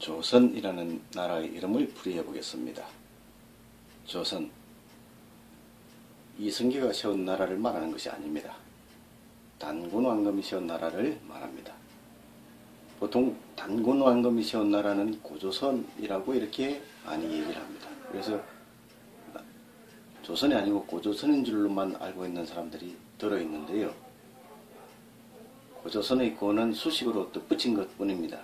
조선이라는 나라의 이름을 풀이해 보겠습니다. 조선, 이성계가 세운 나라를 말하는 것이 아닙니다. 단군왕검이 세운 나라를 말합니다. 보통 단군왕검이 세운 나라는 고조선이라고 이렇게 많이 얘기를 합니다. 그래서 조선이 아니고 고조선인 줄로만 알고 있는 사람들이 들어있는데요. 고조선의 고는 수식으로 덧붙인 것 뿐입니다.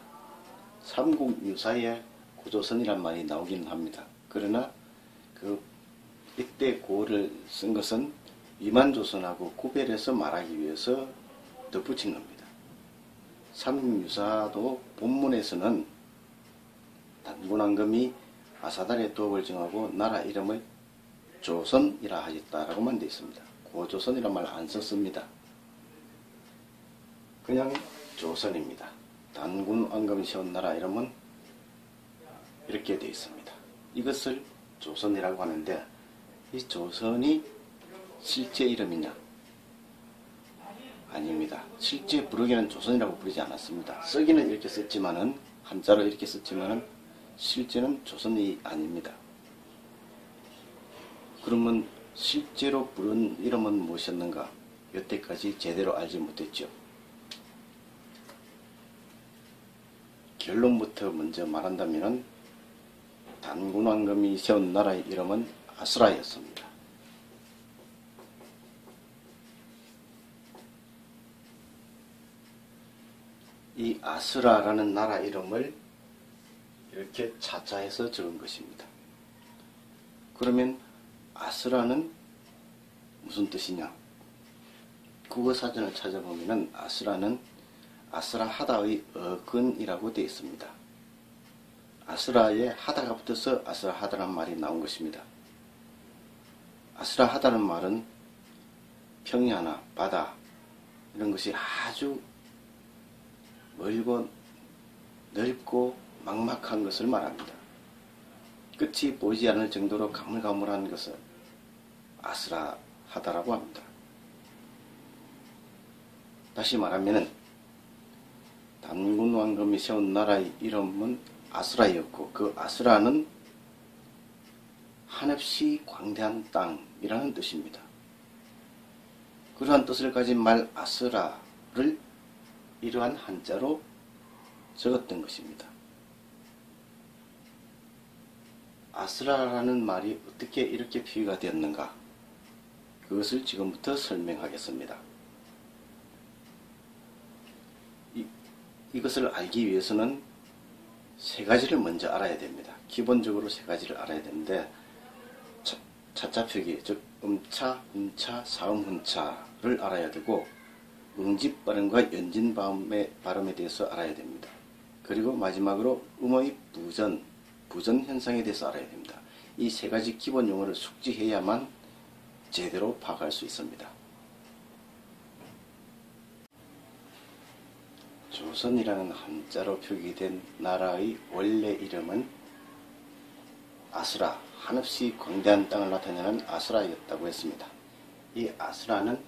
삼국유사에 고조선이란 말이 나오기는 합니다. 그러나 이때 고를 쓴 것은 위만조선하고 구별해서 말하기 위해서 덧붙인 겁니다. 삼국유사도 본문에서는 단군왕검이 아사달의 도읍을 정하고 나라 이름을 조선이라 하였다라고만 되어 있습니다. 고조선이란 말 안 썼습니다. 그냥 조선입니다. 단군왕검이 세운 나라 이름은 이렇게 되어 있습니다. 이것을 조선이라고 하는데, 이 조선이 실제 이름이냐? 아닙니다. 실제 부르기는 조선이라고 부르지 않았습니다. 쓰기는 이렇게 썼지만은, 한자로 이렇게 썼지만은 실제는 조선이 아닙니다. 그러면 실제로 부른 이름은 무엇이었는가? 여태까지 제대로 알지 못했죠. 결론부터 먼저 말한다면 단군왕검이 세운 나라의 이름은 아수라였습니다. 이 아수라라는 나라 이름을 이렇게 차자해서 적은 것입니다. 그러면 아수라는 무슨 뜻이냐? 국어사전을 찾아보면 아수라는 아스라하다의 어근이라고 되어 있습니다. 아스라에 하다가 붙어서 아스라하다라는 말이 나온 것입니다. 아스라하다는 말은 평야나 바다 이런 것이 아주 멀고 넓고 막막한 것을 말합니다. 끝이 보이지 않을 정도로 가물가물한 것을 아스라하다라고 합니다. 다시 말하면 단군왕검이 세운 나라의 이름은 아수라였고, 그 아수라는 한없이 광대한 땅이라는 뜻입니다. 그러한 뜻을 가진 말 아수라를 이러한 한자로 적었던 것입니다. 아수라라는 말이 어떻게 이렇게 비유가 되었는가? 그것을 지금부터 설명하겠습니다. 이것을 알기 위해서는 세 가지를 먼저 알아야 됩니다. 기본적으로 세 가지를 알아야 되는데, 차자표기, 즉 음차, 훈차, 사음훈차를 알아야 되고, 응집 발음과 연진 발음에 대해서 알아야 됩니다. 그리고 마지막으로 음의 부전 현상에 대해서 알아야 됩니다. 이 세 가지 기본 용어를 숙지해야만 제대로 파악할 수 있습니다. 조선이라는 한자로 표기된 나라의 원래 이름은 아수라, 한없이 광대한 땅을 나타내는 아수라였다고 했습니다. 이 아수라는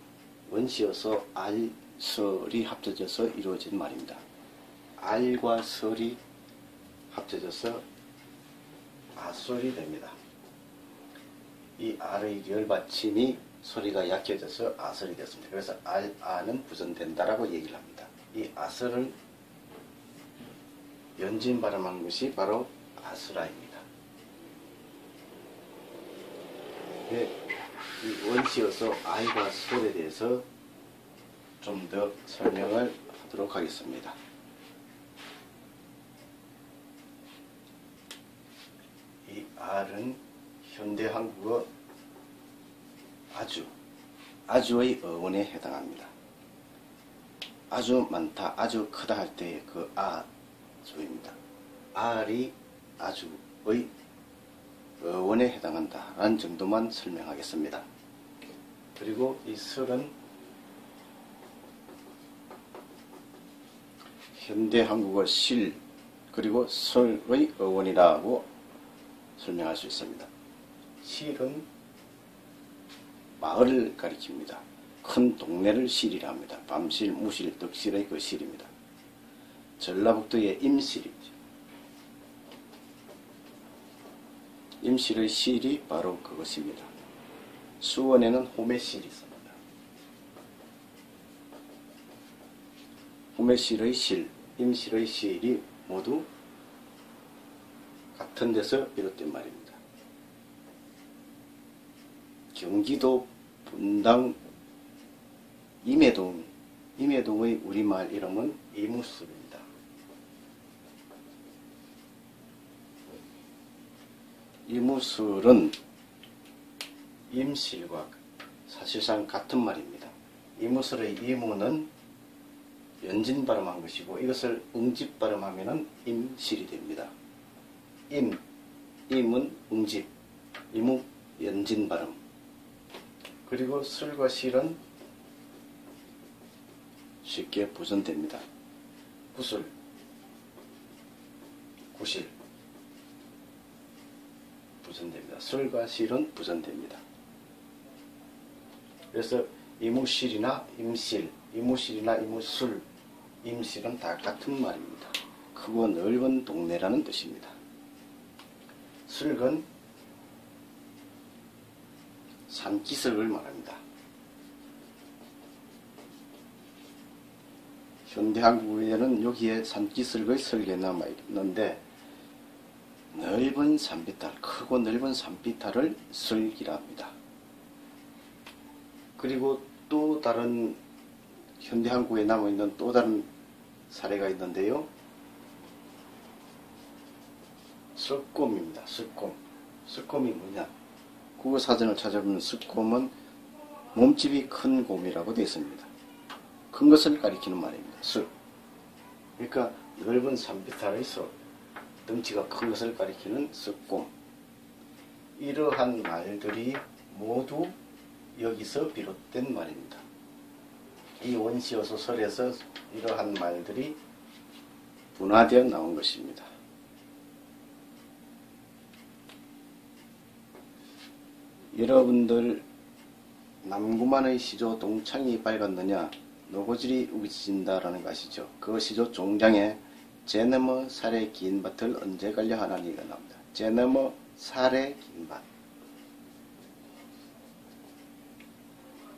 원시여서 알, 설이 합쳐져서 이루어진 말입니다. 알과 설이 합쳐져서 아설이 됩니다. 이 알의 열받침이 소리가 약해져서 아설이 됐습니다. 그래서 아는 부전된다라고 얘기를 합니다. 이 아설을 연진 발음한 것이 바로 아수라입니다. 이 원시여서 아이와 설에 대해서 좀 더 설명을 하도록 하겠습니다. 이 알은 현대 한국어 아주의 어원에 해당합니다. 아주 많다, 아주 크다 할 때의 그 아주입니다. 알이 아주의 어원에 해당한다 라는 정도만 설명하겠습니다. 그리고 이 설은 현대 한국어 실 그리고 설의 어원이라고 설명할 수 있습니다. 실은 마을을 가리킵니다. 큰 동네를 실이라 합니다. 밤실, 무실, 덕실의 그 실입니다. 전라북도의 임실이죠. 임실의 실이 바로 그것입니다. 수원에는 호매실이 있습니다. 호매실의 실, 임실의 실이 모두 같은 데서 비롯된 말입니다. 경기도 분당 임해동의 우리말 이름은 이무술입니다. 이무술은 임실과 사실상 같은 말입니다. 이무술의 이무는 연진 발음한 것이고 이것을 응집 발음하면 임실이 됩니다. 임은 응집, 이무 연진 발음. 그리고 술과 실은 쉽게 부전됩니다. 구술, 구실 부전됩니다. 술과 실은 부전됩니다. 그래서 이무실이나 임실, 이무실이나 이무술, 임실은 다 같은 말입니다. 크고 넓은 동네라는 뜻입니다. 술은 산기슭을 말합니다. 현대 한국에는 여기에 산기슭의 설계가 남아 있는데 넓은 산비탈, 크고 넓은 산비탈을 설기라 합니다. 그리고 또 다른 현대 한국에 남아있는 또 다른 사례가 있는데요. 썰곰입니다. 썰곰. 썰곰이 뭐냐? 국어사전을 찾아보면 썰곰은 몸집이 큰 곰이라고 되어 있습니다. 큰 것을 가리키는 말입니다. 썰. 그러니까 넓은 산비탈의 썰. 덩치가 큰 것을 가리키는 썰곰. 이러한 말들이 모두 여기서 비롯된 말입니다. 이 원시어소 설에서 이러한 말들이 분화되어 나온 것입니다. 여러분들 남구만의 시조 동창이 밝았느냐 노고질이 우기진다라는 거 아시죠? 그 시조 종장에 제너머 살의 긴 밭을 언제 갈려 하는 얘기가 나옵니다. 제너머 살의 긴 밭,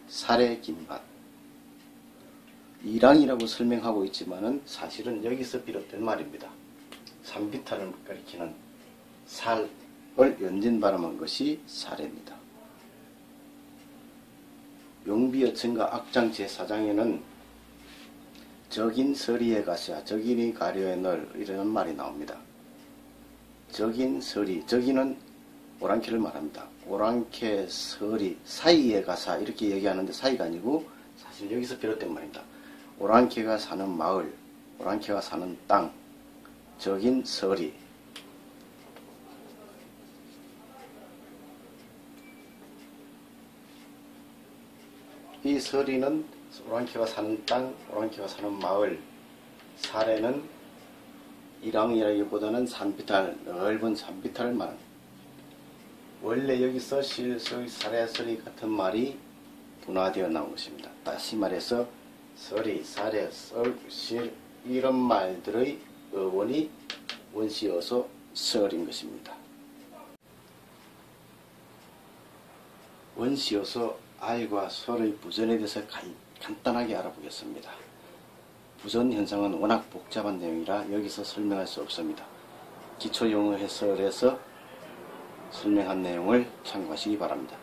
살의 긴 밭. 이랑이라고 설명하고 있지만은 사실은 여기서 비롯된 말입니다. 산비탈을 가리키는 살을 연진 발음한 것이 사례입니다. 용비어천가 악장 제4장에는 적인 서리에 가시야 적인이 가려에 널 이라는 말이 나옵니다. 적인 서리, 적인은 오랑캐를 말합니다. 오랑캐 서리 사이에 가사 이렇게 얘기하는데 사이가 아니고 사실 여기서 비롯된 말입니다. 오랑캐가 사는 마을, 오랑캐가 사는 땅, 적인 서리. 이 서리는 오랑캐가 사는 땅, 오랑캐가 사는 마을, 사례는 이랑이라기보다는 산비탈, 넓은 산비탈을 말합니다. 원래 여기서 실서의 사례, 서리 같은 말이 분화되어 나온 것입니다. 다시 말해서 서리, 사례, 썰, 실 이런 말들의 어원이 원시어소 설인 것입니다. 원시어소 알과 설의 부전에 대해서 간단하게 알아보겠습니다. 부전 현상은 워낙 복잡한 내용이라 여기서 설명할 수 없습니다. 기초용어 해설에서 설명한 내용을 참고하시기 바랍니다.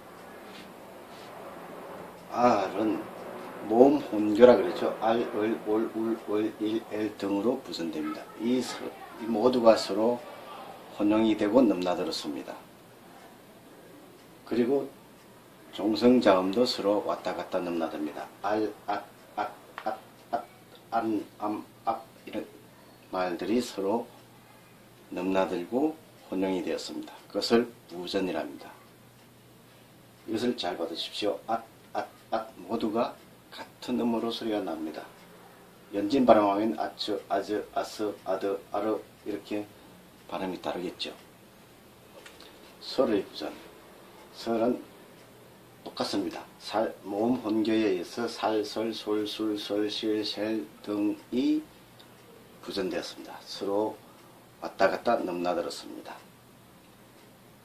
R은 모음 혼교라 그랬죠. R, 을, 올, 울, 월, 일, 엘 등으로 부전됩니다. 이 모두가 서로 혼용이 되고 넘나들었습니다. 그리고 종성자음도 서로 왔다 갔다 넘나듭니다. 알, 앗, 앗, 앗, 앗, 안, 암, 악 이런 말들이 서로 넘나들고 혼용이 되었습니다. 그것을 부전이랍니다. 이것을 잘 받으십시오. 앗, 앗, 앗 모두가 같은 음으로 소리가 납니다. 연진 발음하면 아츠, 아즈, 아스, 아드, 아르 이렇게 발음이 다르겠죠. 설의 부전. 설은 똑같습니다. 모음 혼교에 의해서 살, 설, 솔, 술, 솔, 실, 셀 등이 부전되었습니다. 서로 왔다 갔다 넘나들었습니다.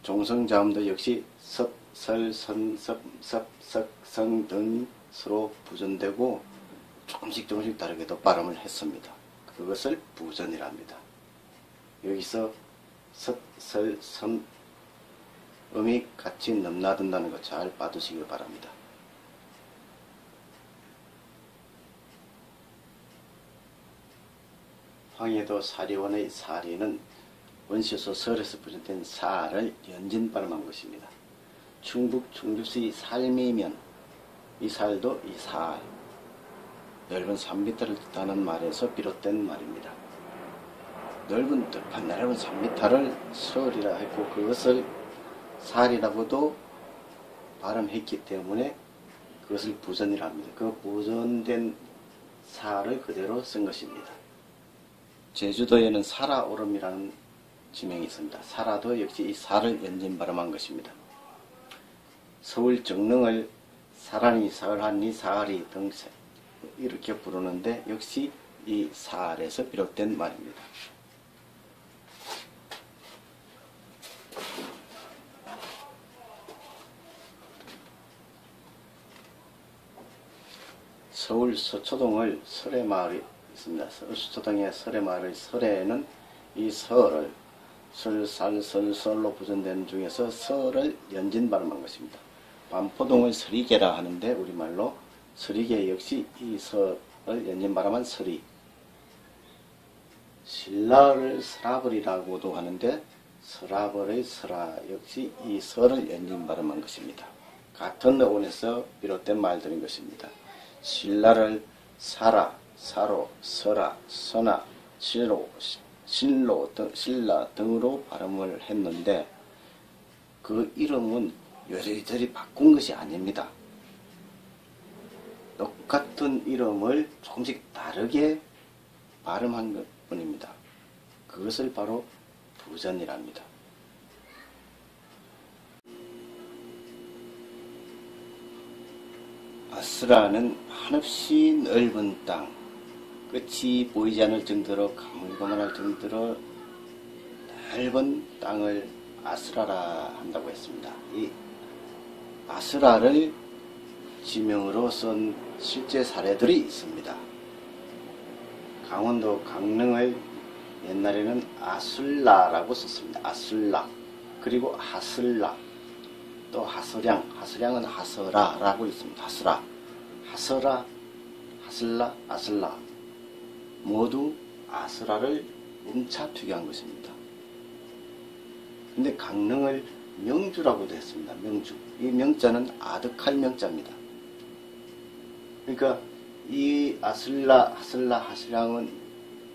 종성자음도 역시 섭, 설, 선, 섭, 섭, 석, 성 등 서로 부전되고 조금씩 다르게도 발음을 했습니다. 그것을 부전이랍니다. 여기서 섭, 설, 선 음이 같이 넘나든다는 거 잘 봐두시기 바랍니다. 황해도 사리원의 사리는 원시에서 설에서 부전된 사를 연진 발음한 것입니다. 충북 충주시 살미면 이 살도 이 살, 넓은 3m를 뜻하는 말에서 비롯된 말입니다. 넓은 3m를 설이라 했고 그것을 살이라고도 발음했기 때문에 그것을 부전이라 합니다. 그 부전된 살을 그대로 쓴 것입니다. 제주도에는 사라오름이라는 지명이 있습니다. 사라도 역시 이 살을 연진 발음한 것입니다. 서울 정릉을 사라니, 사을하니, 사아리 등 이렇게 부르는데 역시 이 살에서 비롯된 말입니다. 서울 서초동을 설해마을이 있습니다. 서초동의 설해마을의 설해는 이 설을 설로 부전된 중에서 설을 연진 발음한 것입니다. 반포동을 서리개라 하는데 우리말로 서리개 역시 이 설을 연진 발음한 서리. 신라를 서라벌이라고도 하는데 서라벌의 서라 역시 이 설을 연진 발음한 것입니다. 같은 어원에서 비롯된 말들인 것입니다. 신라를 사라, 사로, 서라, 서나, 신라 등으로 발음을 했는데 그 이름은 요리저리 바꾼 것이 아닙니다. 똑같은 이름을 조금씩 다르게 발음한 것 뿐입니다. 그것을 바로 부전이랍니다. 아스라는 한없이 넓은 땅, 끝이 보이지 않을 정도로 가물가물할 정도로 넓은 땅을 아스라라 한다고 했습니다. 이 아스라를 지명으로 쓴 실제 사례들이 있습니다. 강원도 강릉을 옛날에는 아술라라고 썼습니다. 아술라, 그리고 하슬라, 또 하슬량은 하서라라고 있습니다. 하서라, 하슬라, 아슬라 모두 아스라를 음차투기한 것입니다. 근데 강릉을 명주라고도 했습니다. 명주. 이 명자는 아득할 명자입니다. 그러니까 이 아슬라, 하슬라, 하슬량은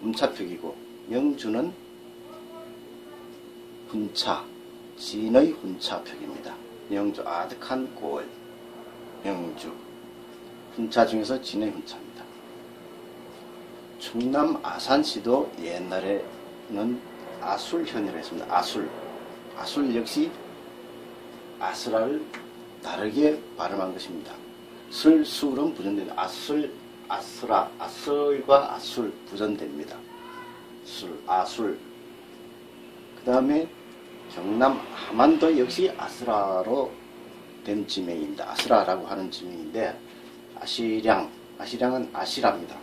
음차표기고 명주는 훈차, 진의 훈차표기입니다. 명주, 아득한 고을, 명주. 훈차 중에서 진의 훈차입니다. 충남 아산시도 옛날에는 아술현이라고 했습니다. 아술 역시 아스라를 다르게 발음한 것입니다. 술은 부전됩니다. 아스라, 아슬과 아술 부전됩니다. 아술. 그 다음에 경남 함안도 역시 아스라로 된 지명입니다. 아스라라고 하는 지명인데 아시량은 아시라입니다.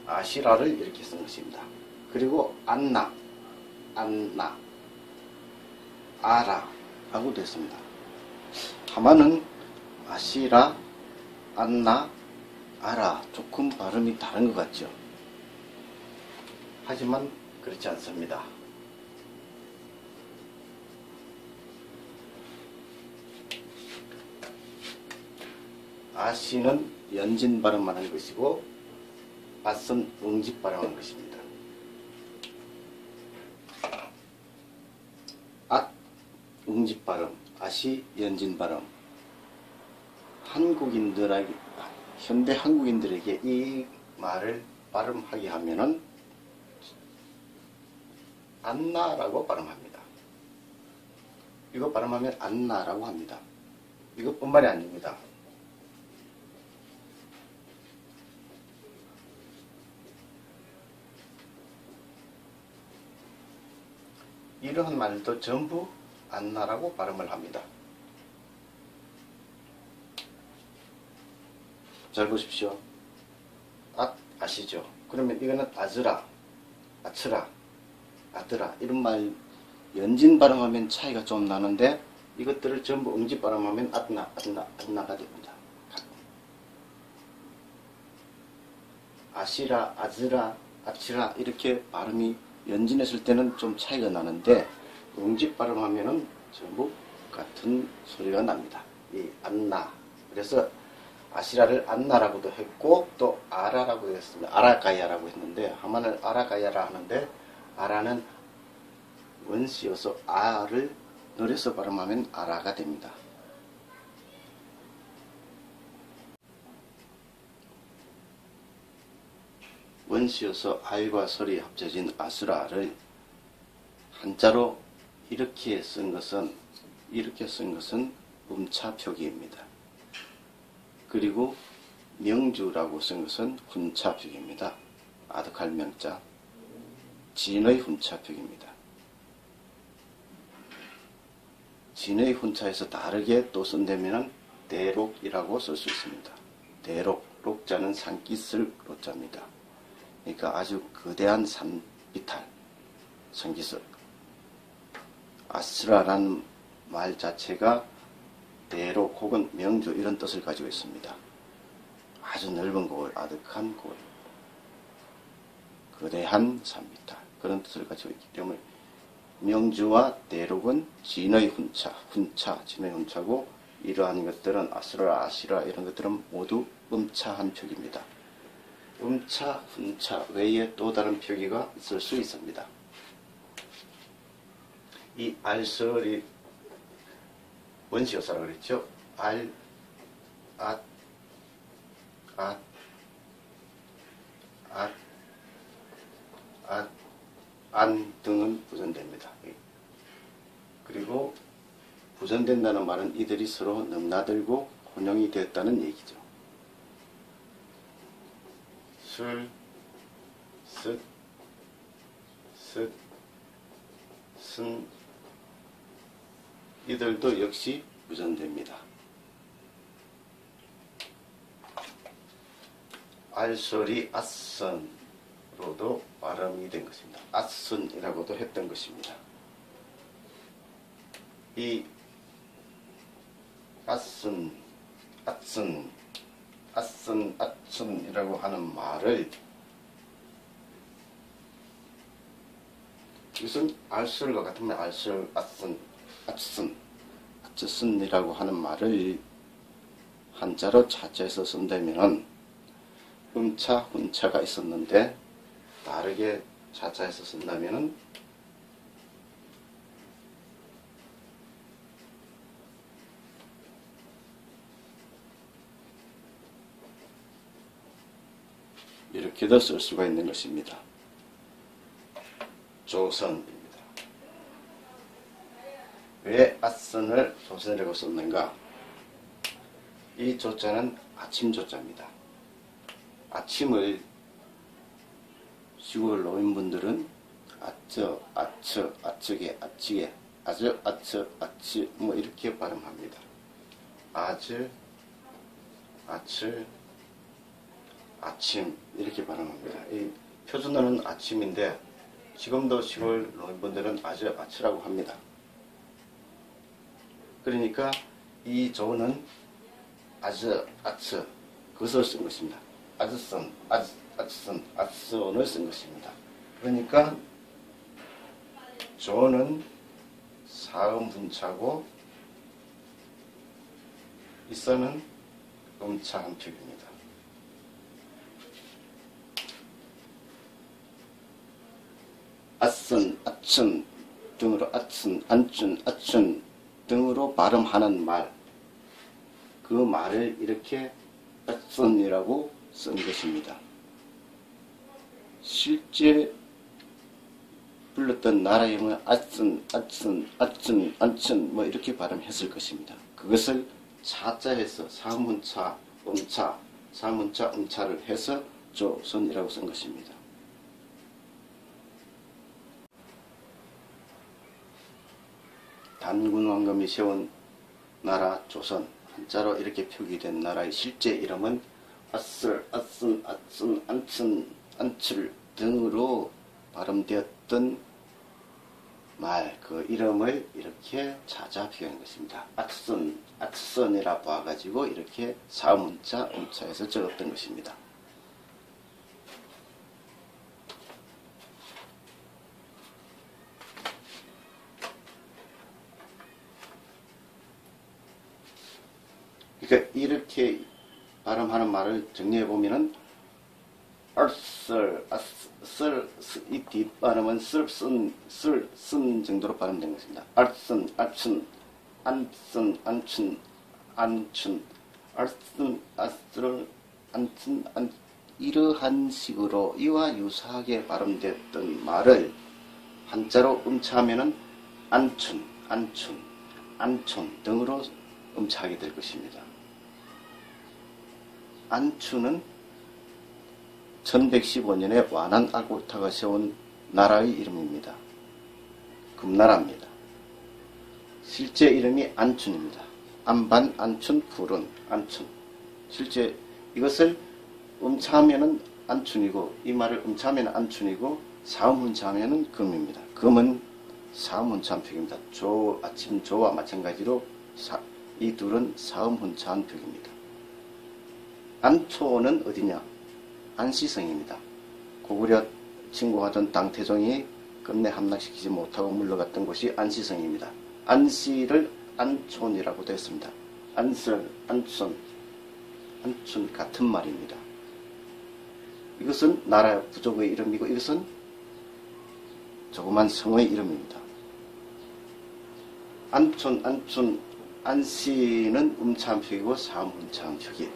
아시라를 이렇게 쓴 것입니다. 그리고 안나, 아라라고 됐습니다. 하마는 아시라, 안나, 아라 조금 발음이 다른 것 같죠. 하지만 그렇지 않습니다. 아시는 연진 발음만 한 것이고 앗은 응집 발음한 것입니다. 앗 응집 발음, 아시 연진 발음. 현대 한국인들에게 이 말을 발음하게 하면은 안나라고 발음합니다. 이거 발음하면 안나라고 합니다. 이것뿐만이 아닙니다. 이러한 말도 전부 안나라고 발음을 합니다. 잘 보십시오. 아시죠? 그러면 이거는 아즈라, 아츠라, 아드라 이런 말 연진 발음하면 차이가 좀 나는데 이것들을 전부 응집 발음하면 안나가 됩니다. 아시라, 아즈라, 아치라 이렇게 발음이 연진했을 때는 좀 차이가 나는데 응집 발음하면은 전부 같은 소리가 납니다. 이 안나. 그래서 아시라를 안나라고도 했고 또 아라라고 했습니다. 아라가야라고 했는데 하만을 아라가야라 하는데 아라는 원시여서 아를 늘려서 발음하면 아라가 됩니다. 원시여서 알과 설이 합쳐진 아수라를 한자로 이렇게 쓴 것은 음차 표기입니다. 그리고 명주라고 쓴 것은 훈차 표기입니다. 아득할 명자 진의 훈차 표기입니다. 진의 훈차에서 다르게 또 쓴다면 대록이라고 쓸 수 있습니다. 대록, 록자는 산기슭 로자입니다. 그러니까 아주 거대한 산비탈, 산기슭. 아스라라는 말 자체가 대록 혹은 명주 이런 뜻을 가지고 있습니다. 아주 넓은 고을, 아득한 고을, 거대한 산비탈 그런 뜻을 가지고 있기 때문에 명주와 대록은 진의 훈차, 진의 훈차고 이러한 것들은 아스라, 아시라 이런 것들은 모두 음차한 표기입니다. 음차, 훈차 외에 또 다른 표기가 있을 수 있습니다. 이 알설이 원시여사라고 그랬죠. 알, 앗, 앗, 앗, 앗, 안 등은 부전됩니다. 그리고 부전된다는 말은 이들이 서로 넘나들고 혼용이 되었다는 얘기죠. 술, 습, 습, 쓴 이들도 역시 부전됩니다. 알설이 아선으로도 발음이 된 것입니다. 아선이라고도 했던 것입니다. 이 아선, 아선이라고 하는 말을 이것은 알설과 같으면 알설, 아선이라고 하는 말을 한자로 차자해서 쓴다면 음차, 훈차가 있었는데 다르게 차자해서 쓴다면 이렇게도 쓸 수가 있는 것입니다. 조선입니다. 왜 아선을 조선이라고 썼는가? 이 조자는 아침 조자입니다. 아침을 시골 노인분들은 아처, 아처, 아처게, 아치게, 아저, 아처, 아치 뭐 이렇게 발음합니다. 아즈, 아츠, 아침 이렇게 발음합니다. 이 표준어는 아침인데 지금도 시골 노인분들은 아저, 아츠라고 합니다. 그러니까 이 조는 아저, 아처 그것을 쓴 것입니다. 아즈선, 아즈선을 쓴 것입니다. 그러니까 조는 사음훈차고 이선은 음차한 표기입니다. 아선, 아춘 등으로 아춘, 안춘, 아춘 등으로 발음하는 말, 그 말을 이렇게 아선이라고 쓴 것입니다. 실제 불렀던 나라 이름은 아슨, 아춘, 아춘, 안춘 뭐 이렇게 발음했을 것입니다. 그것을 차자해서 사문차, 음차, 사문차, 음차를 해서 조선이라고 쓴 것입니다. 단군 왕검이 세운 나라 조선, 한자로 이렇게 표기된 나라의 실제 이름은 아슬, 아슨, 아슨, 안춘, 안출 등으로 발음되었던 말, 그 이름을 이렇게 찾아 표현한 것입니다. 악선, 악선이라 봐가지고 이렇게 사음문자, 음자에서 적었던 것입니다. 그러니까 이렇게 발음하는 말을 정리해 보면은 얼썰, 썰, 이 뒷발음은 쓴 정도로 발음된 것입니다. 얼쓴, 알춘, 안쓴, 안춘, 안춘, 얼쓴, 아슬, 안춘, 안 이러한 식으로 이와 유사하게 발음됐던 말을 한자로 음차하면은 안춘, 안춘, 안촌 등으로 음차하게 될 것입니다. 안춘은 1115년에 완한 알고타가 세운 나라의 이름입니다. 금나라입니다. 실제 이름이 안춘입니다. 안반, 안춘, 푸른, 안춘. 실제 이것을 음차하면은 안춘이고, 이 말을 음차하면 안춘이고, 사음훈차하면은 금입니다. 금은 사음훈차한 표기입니다. 아침 조와 마찬가지로 이 둘은 사음훈차한 표기입니다. 안초는 어디냐? 안시성입니다. 고구려 침공하던 당태종이 끝내 함락시키지 못하고 물러갔던 곳이 안시성입니다. 안시를 안촌이라고도 했습니다. 안설, 안촌, 안춘 같은 말입니다. 이것은 나라 부족의 이름이고 이것은 조그만 성의 이름입니다. 안촌, 안춘, 안시는 음차한 표기고 사음훈차한 표기.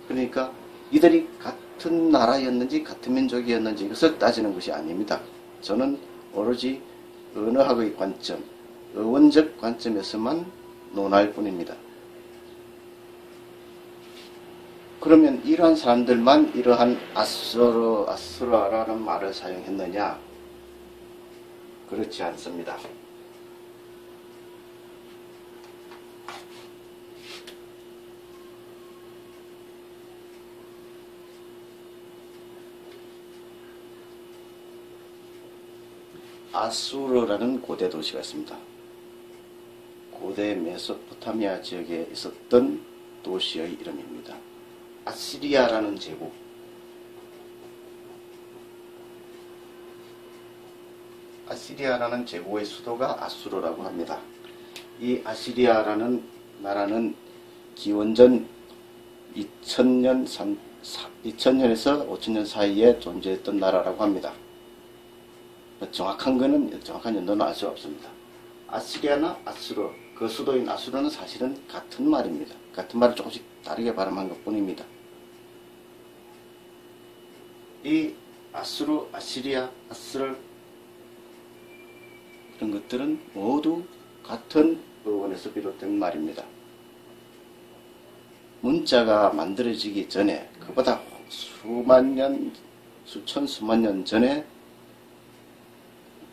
그러니까 이들이 같은 나라였는지 같은 민족이었는지 이것을 따지는 것이 아닙니다. 저는 오로지 언어학의 관점, 어원적 관점에서만 논할 뿐입니다. 그러면 이러한 사람들만 이러한 아수라라는 말을 사용했느냐? 그렇지 않습니다. 아수르라는 고대 도시가 있습니다. 고대 메소포타미아 지역에 있었던 도시의 이름입니다. 아시리아라는 제국, 아시리아라는 제국의 수도가 아수르라고 합니다. 이 아시리아라는 나라는 기원전 2000년에서 5000년 사이에 존재했던 나라라고 합니다. 정확한 연도는 알 수 없습니다. 아시리아나 아수르, 그 수도인 아수르는 사실은 같은 말입니다. 같은 말을 조금씩 다르게 발음한 것 뿐입니다. 이 아수르, 아시리아, 아스르 그런 것들은 모두 같은 어원에서 비롯된 말입니다. 문자가 만들어지기 전에, 그보다 수만 년, 수만 년 전에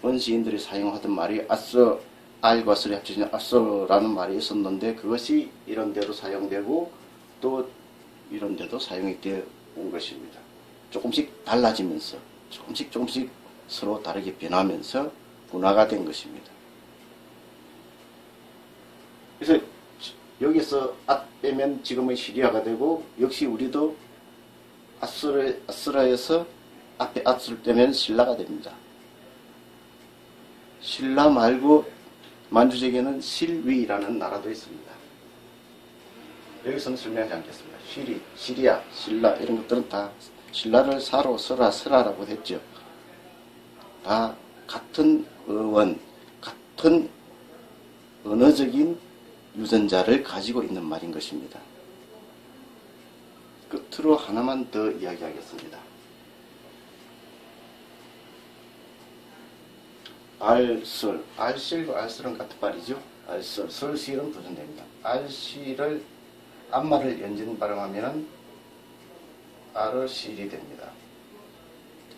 원시인들이 사용하던 말이 알과 스를 합쳐진 아스라는 말이 있었는데 그것이 이런 데도 사용되고 또 이런 데도 사용이 되어 온 것입니다. 조금씩 달라지면서 조금씩 서로 다르게 변하면서 분화가 된 것입니다. 그래서 여기서 빼면 지금의 시리아가 되고 역시 우리도 아스라에서 앞에 앗을 떼면 신라가 됩니다. 신라 말고 만주족에는 실위라는 나라도 있습니다. 여기서는 설명하지 않겠습니다. 시리아, 신라 이런 것들은 다 신라를 사로, 서라라고 했죠. 다 같은 어원, 같은 언어적인 유전자를 가지고 있는 말인 것입니다. 끝으로 하나만 더 이야기하겠습니다. 알실과 알설은 같은 말이죠. 알설, 설실은 부전됩니다. 알실을 앞말을 연진 발음하면 아르실이 됩니다.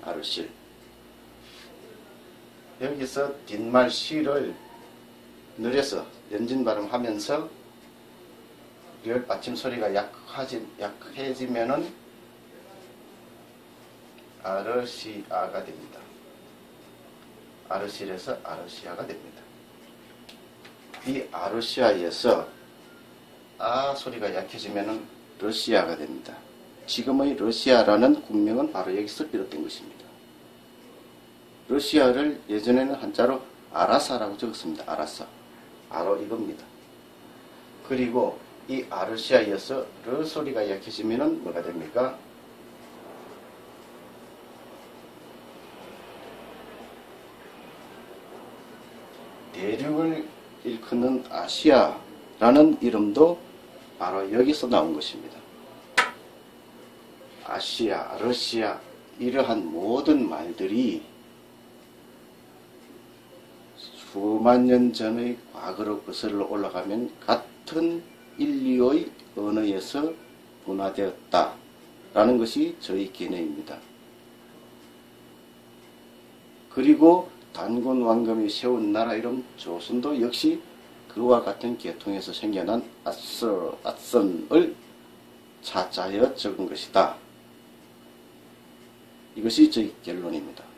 아르실. 여기서 뒷말 실을 느려서 연진 발음하면서 리을 받침 소리가 약해지면은 아르시아가 됩니다. 아르시에서 아르시아가 됩니다. 이 아르시아에서 아 소리가 약해지면은 러시아가 됩니다. 지금의 러시아라는 국명은 바로 여기서 비롯된 것입니다. 러시아를 예전에는 한자로 아라사라고 적었습니다. 아라사. 바로 이겁니다. 그리고 이 아르시아에서 르 소리가 약해지면은 뭐가 됩니까? 대륙을 일컫는 아시아라는 이름도 바로 여기서 나온 것입니다. 아시아, 러시아 이러한 모든 말들이 수만 년 전의 과거로 거슬러 올라가면 같은 인류의 언어에서 분화되었다라는 것이 저희 견해입니다. 그리고 단군 왕검이 세운 나라 이름 조선도 역시 그와 같은 계통에서 생겨난 아선을 차자여 적은 것이다. 이것이 저희 결론입니다.